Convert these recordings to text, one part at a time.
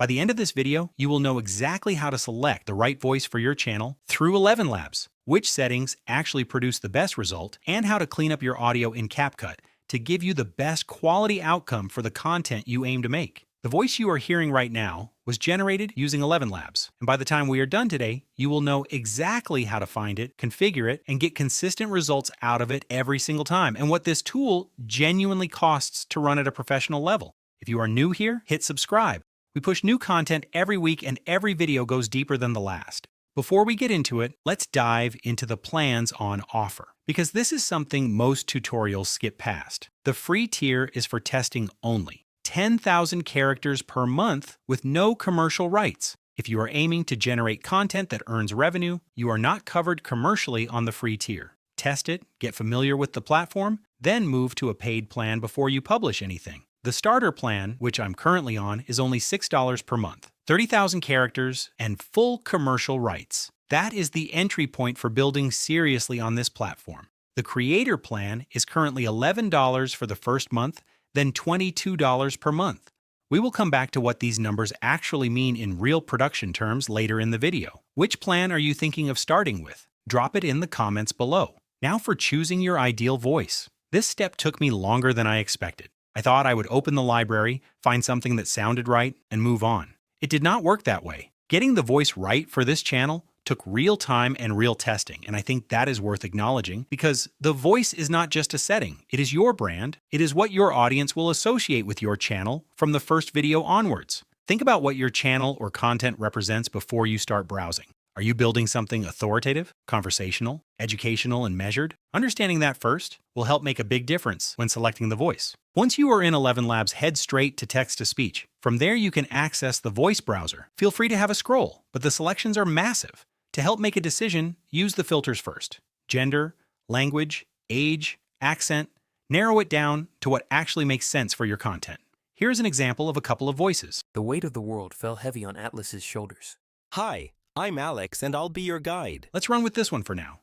By the end of this video, you will know exactly how to select the right voice for your channel through ElevenLabs, which settings actually produce the best result, and how to clean up your audio in CapCut to give you the best quality outcome for the content you aim to make. The voice you are hearing right now was generated using ElevenLabs, and by the time we are done today, you will know exactly how to find it, configure it, and get consistent results out of it every single time, and what this tool genuinely costs to run at a professional level. If you are new here, hit subscribe. We push new content every week, and every video goes deeper than the last. Before we get into it, let's dive into the plans on offer, because this is something most tutorials skip past. The free tier is for testing only. 10,000 characters per month with no commercial rights. If you are aiming to generate content that earns revenue, you are not covered commercially on the free tier. Test it, get familiar with the platform, then move to a paid plan before you publish anything. The starter plan, which I'm currently on, is only $6 per month. 30,000 characters and full commercial rights. That is the entry point for building seriously on this platform. The creator plan is currently $11 for the first month, then $22 per month. We will come back to what these numbers actually mean in real production terms later in the video. Which plan are you thinking of starting with? Drop it in the comments below. Now for choosing your ideal voice. This step took me longer than I expected. I thought I would open the library, find something that sounded right, and move on. It did not work that way. Getting the voice right for this channel took real time and real testing, and I think that is worth acknowledging because the voice is not just a setting. It is your brand. It is what your audience will associate with your channel from the first video onwards. Think about what your channel or content represents before you start browsing. Are you building something authoritative, conversational, educational, and measured? Understanding that first will help make a big difference when selecting the voice. Once you are in ElevenLabs, head straight to text-to-speech. From there, you can access the voice browser. Feel free to have a scroll, but the selections are massive. To help make a decision, use the filters first. Gender, language, age, accent. Narrow it down to what actually makes sense for your content. Here's an example of a couple of voices. The weight of the world fell heavy on Atlas's shoulders. Hi, I'm Alex, and I'll be your guide. Let's run with this one for now.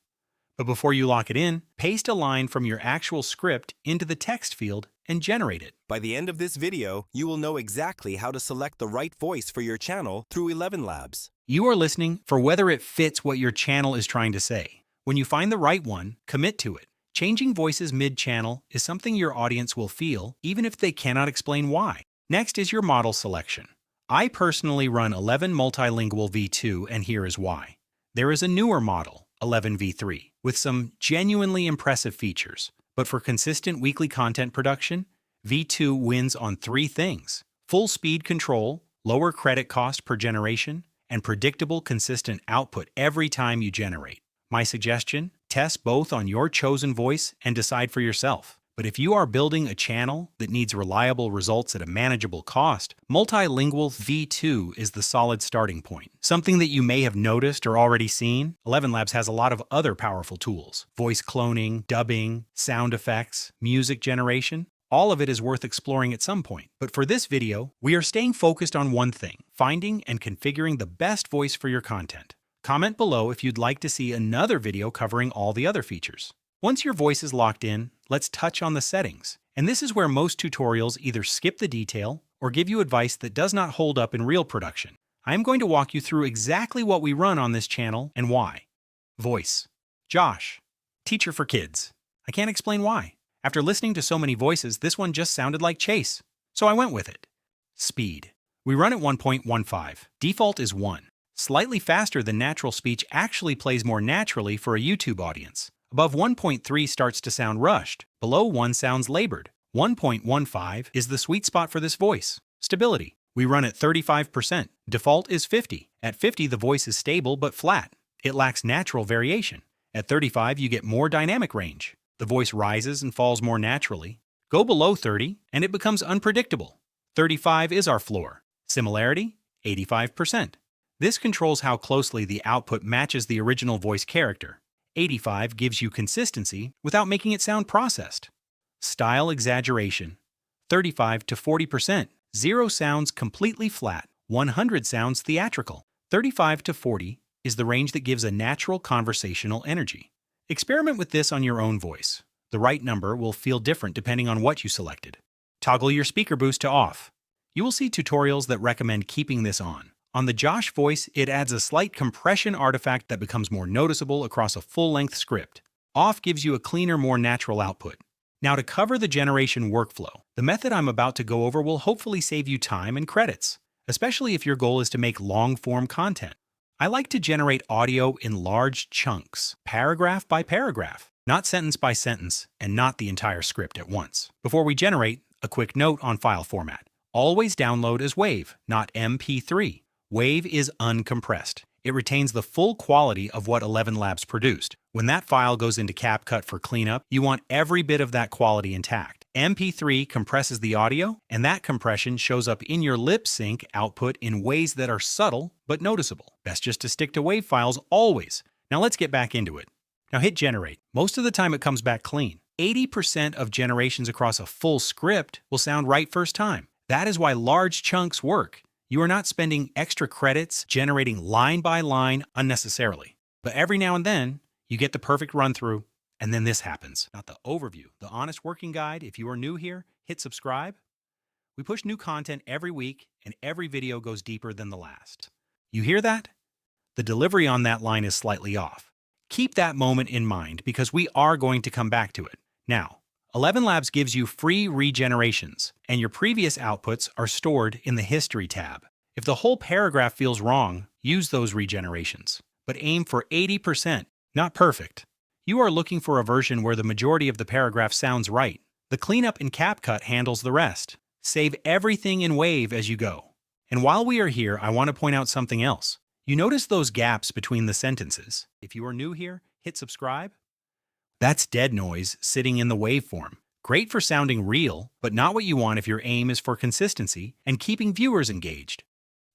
But before you lock it in, paste a line from your actual script into the text field and generate it. By the end of this video, you will know exactly how to select the right voice for your channel through ElevenLabs. You are listening for whether it fits what your channel is trying to say. When you find the right one, commit to it. Changing voices mid-channel is something your audience will feel, even if they cannot explain why. Next is your model selection. I personally run 11 Multilingual V2, and here is why. There is a newer model, 11 V3, with some genuinely impressive features. But for consistent weekly content production, V2 wins on 3 things: full speed control, lower credit cost per generation, and predictable, consistent output every time you generate. My suggestion, test both on your chosen voice and decide for yourself. But if you are building a channel that needs reliable results at a manageable cost, Multilingual V2 is the solid starting point. Something that you may have noticed or already seen, ElevenLabs has a lot of other powerful tools. Voice cloning, dubbing, sound effects, music generation. All of it is worth exploring at some point. But for this video, we are staying focused on one thing: finding and configuring the best voice for your content. Comment below if you'd like to see another video covering all the other features. Once your voice is locked in, let's touch on the settings. And this is where most tutorials either skip the detail or give you advice that does not hold up in real production. I am going to walk you through exactly what we run on this channel and why. Voice. Josh. Teacher for kids. I can't explain why. After listening to so many voices, this one just sounded like Chase. So I went with it. Speed. We run at 1.15. Default is 1. Slightly faster than natural speech actually plays more naturally for a YouTube audience. Above 1.3 starts to sound rushed. Below 1 sounds labored. 1.15 is the sweet spot for this voice. Stability. We run at 35%. Default is 50. At 50, the voice is stable but flat. It lacks natural variation. At 35, you get more dynamic range. The voice rises and falls more naturally. Go below 30, and it becomes unpredictable. 35 is our floor. Similarity, 85%. This controls how closely the output matches the original voice character. 85 gives you consistency without making it sound processed. Style exaggeration, 35 to 40%. 0 sounds completely flat. 100 sounds theatrical. 35 to 40 is the range that gives a natural conversational energy. Experiment with this on your own voice. The right number will feel different depending on what you selected. Toggle your speaker boost to off. You will see tutorials that recommend keeping this on. On the Josh voice, it adds a slight compression artifact that becomes more noticeable across a full-length script. Off gives you a cleaner, more natural output. Now to cover the generation workflow, the method I'm about to go over will hopefully save you time and credits, especially if your goal is to make long-form content. I like to generate audio in large chunks, paragraph by paragraph, not sentence by sentence, and not the entire script at once. Before we generate, a quick note on file format. Always download as WAV, not MP3. WAV is uncompressed. It retains the full quality of what ElevenLabs produced. When that file goes into CapCut for cleanup, you want every bit of that quality intact. MP3 compresses the audio, and that compression shows up in your lip sync output in ways that are subtle but noticeable. Best just to stick to WAV files always. Now let's get back into it. Now hit generate. Most of the time it comes back clean. 80% of generations across a full script will sound right first time. That is why large chunks work. You are not spending extra credits generating line by line unnecessarily. But every now and then, you get the perfect run-through, and then this happens. Not the overview, the honest working guide. If you are new here, hit subscribe. We push new content every week, and every video goes deeper than the last. You hear that? The delivery on that line is slightly off. Keep that moment in mind because we are going to come back to it. Now, ElevenLabs gives you free regenerations, and your previous outputs are stored in the History tab. If the whole paragraph feels wrong, use those regenerations, but aim for 80%, not perfect. You are looking for a version where the majority of the paragraph sounds right. The cleanup in CapCut handles the rest. Save everything in WAV as you go. And while we are here, I want to point out something else. You notice those gaps between the sentences. If you are new here, hit subscribe. That's dead noise sitting in the waveform. Great for sounding real, but not what you want if your aim is for consistency and keeping viewers engaged.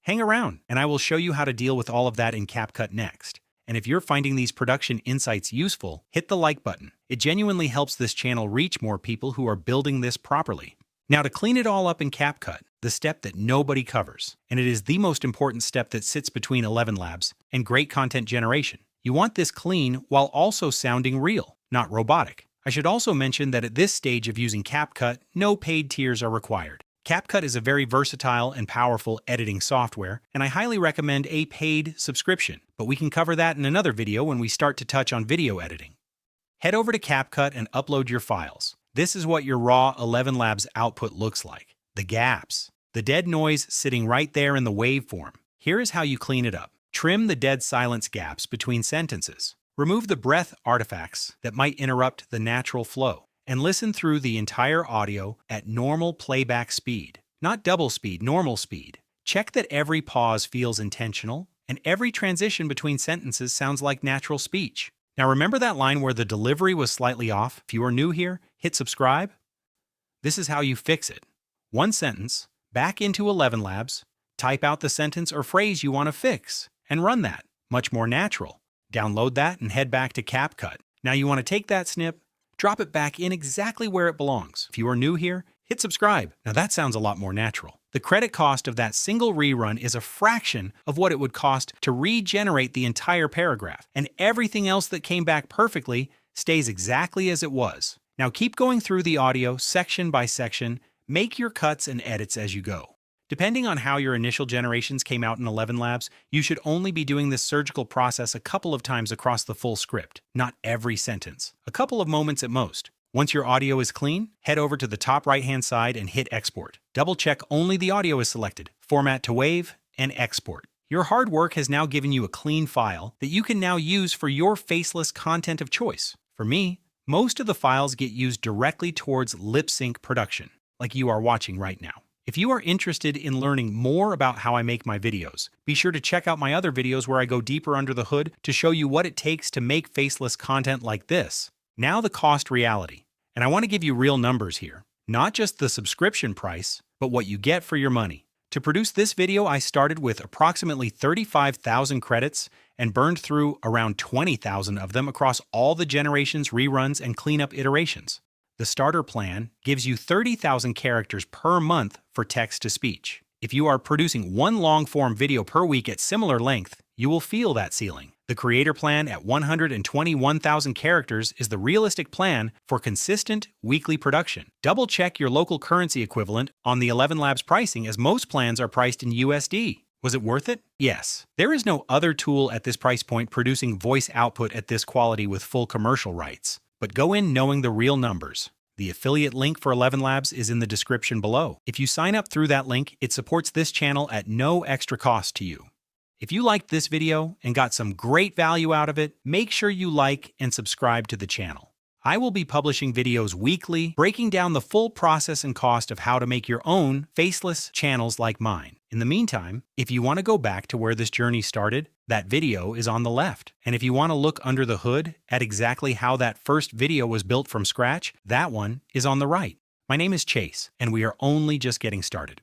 Hang around, and I will show you how to deal with all of that in CapCut next. And if you're finding these production insights useful, hit the like button. It genuinely helps this channel reach more people who are building this properly. Now to clean it all up in CapCut, the step that nobody covers, and it is the most important step that sits between ElevenLabs and great content generation. You want this clean while also sounding real, not robotic. I should also mention that at this stage of using CapCut, no paid tiers are required. CapCut is a very versatile and powerful editing software, and I highly recommend a paid subscription, but we can cover that in another video when we start to touch on video editing. Head over to CapCut and upload your files. This is what your raw ElevenLabs output looks like. The gaps, the dead noise sitting right there in the waveform. Here is how you clean it up. Trim the dead silence gaps between sentences. Remove the breath artifacts that might interrupt the natural flow. And listen through the entire audio at normal playback speed. Not double speed, normal speed. Check that every pause feels intentional and every transition between sentences sounds like natural speech. Now remember that line where the delivery was slightly off? If you are new here, hit subscribe. This is how you fix it. One sentence, back into ElevenLabs, type out the sentence or phrase you want to fix, and run that. Much more natural. Download that and head back to CapCut. Now you want to take that snip, drop it back in exactly where it belongs. If you are new here, hit subscribe. Now that sounds a lot more natural. The credit cost of that single rerun is a fraction of what it would cost to regenerate the entire paragraph, and everything else that came back perfectly stays exactly as it was. Now keep going through the audio section by section, make your cuts and edits as you go. Depending on how your initial generations came out in ElevenLabs, you should only be doing this surgical process a couple of times across the full script, not every sentence. A couple of moments at most. Once your audio is clean, head over to the top right-hand side and hit Export. Double-check only the audio is selected, Format to WAV, and Export. Your hard work has now given you a clean file that you can now use for your faceless content of choice. For me, most of the files get used directly towards lip sync production, like you are watching right now. If you are interested in learning more about how I make my videos, be sure to check out my other videos where I go deeper under the hood to show you what it takes to make faceless content like this. Now the cost reality. And I want to give you real numbers here. Not just the subscription price, but what you get for your money. To produce this video, I started with approximately 35,000 credits and burned through around 20,000 of them across all the generations, reruns, and cleanup iterations. The starter plan gives you 30,000 characters per month for text-to-speech. If you are producing one long-form video per week at similar length, you will feel that ceiling. The creator plan at 121,000 characters is the realistic plan for consistent weekly production. Double-check your local currency equivalent on the ElevenLabs pricing, as most plans are priced in USD. Was it worth it? Yes. There is no other tool at this price point producing voice output at this quality with full commercial rights. But go in knowing the real numbers. The affiliate link for ElevenLabs is in the description below. If you sign up through that link, it supports this channel at no extra cost to you. If you liked this video and got some great value out of it, make sure you like and subscribe to the channel. I will be publishing videos weekly, breaking down the full process and cost of how to make your own faceless channels like mine. In the meantime, if you want to go back to where this journey started, that video is on the left. And if you want to look under the hood at exactly how that first video was built from scratch, that one is on the right. My name is Chase, and we are only just getting started.